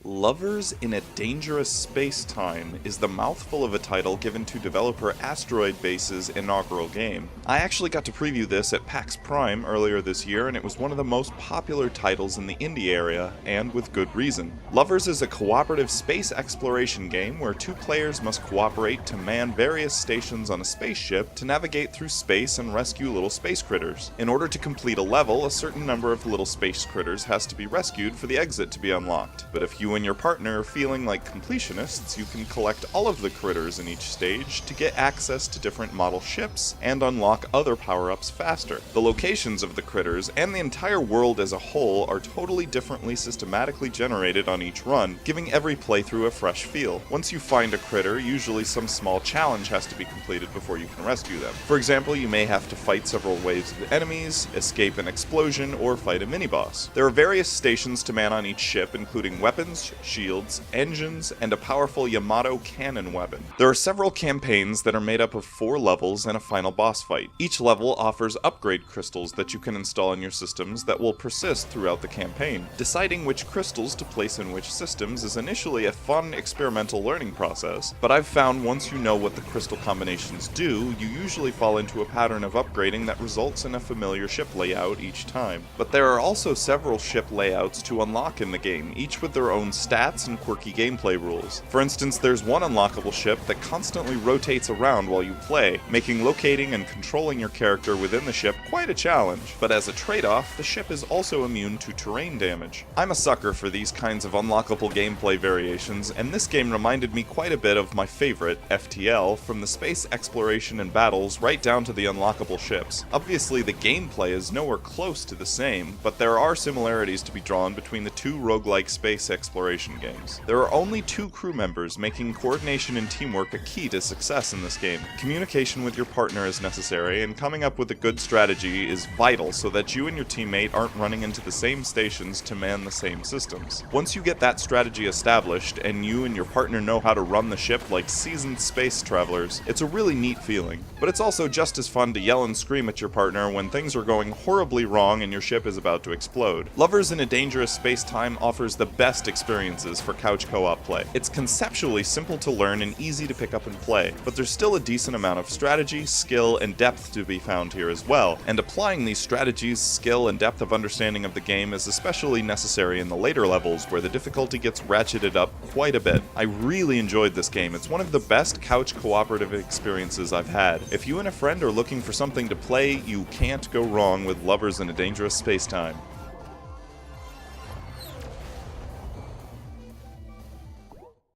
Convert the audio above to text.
Lovers in a Dangerous Spacetime is the mouthful of a title given to developer Asteroid Base's inaugural game. I actually got to preview this at PAX Prime earlier this year, and it was one of the most popular titles in the indie area, and with good reason. Lovers is a cooperative space exploration game where two players must cooperate to man various stations on a spaceship to navigate through space and rescue little space critters. In order to complete a level, a certain number of little space critters has to be rescued for the exit to be unlocked. But if you and your partner are feeling like completionists, you can collect all of the critters in each stage to get access to different model ships and unlock other power-ups faster. The locations of the critters and the entire world as a whole are totally differently systematically generated on each run, giving every playthrough a fresh feel. Once you find a critter, usually some small challenge has to be completed before you can rescue them. For example, you may have to fight several waves of enemies, escape an explosion, or fight a mini-boss. There are various stations to man on each ship, including weapons, shields, engines, and a powerful Yamato cannon weapon. There are several campaigns that are made up of 4 levels and a final boss fight. Each level offers upgrade crystals that you can install in your systems that will persist throughout the campaign. Deciding which crystals to place in which systems is initially a fun experimental learning process, but I've found once you know what the crystal combinations do, you usually fall into a pattern of upgrading that results in a familiar ship layout each time. But there are also several ship layouts to unlock in the game, each with their own stats and quirky gameplay rules. For instance, there's one unlockable ship that constantly rotates around while you play, making locating and controlling your character within the ship quite a challenge. But as a trade-off, the ship is also immune to terrain damage. I'm a sucker for these kinds of unlockable gameplay variations, and this game reminded me quite a bit of my favorite, FTL, from the space exploration and battles right down to the unlockable ships. Obviously, the gameplay is nowhere close to the same, but there are similarities to be drawn between the two roguelike space exploration games. There are only 2 crew members, making coordination and teamwork a key to success in this game. Communication with your partner is necessary, and coming up with a good strategy is vital so that you and your teammate aren't running into the same stations to man the same systems. Once you get that strategy established, and you and your partner know how to run the ship like seasoned space travelers, it's a really neat feeling. But it's also just as fun to yell and scream at your partner when things are going horribly wrong and your ship is about to explode. Lovers in a Dangerous Spacetime offers the best experiences for couch co-op play. It's conceptually simple to learn and easy to pick up and play, but there's still a decent amount of strategy, skill, and depth to be found here as well, and applying these strategies, skill, and depth of understanding of the game is especially necessary in the later levels where the difficulty gets ratcheted up quite a bit. I really enjoyed this game. It's one of the best couch cooperative experiences I've had. If you and a friend are looking for something to play, you can't go wrong with Lovers in a Dangerous Spacetime.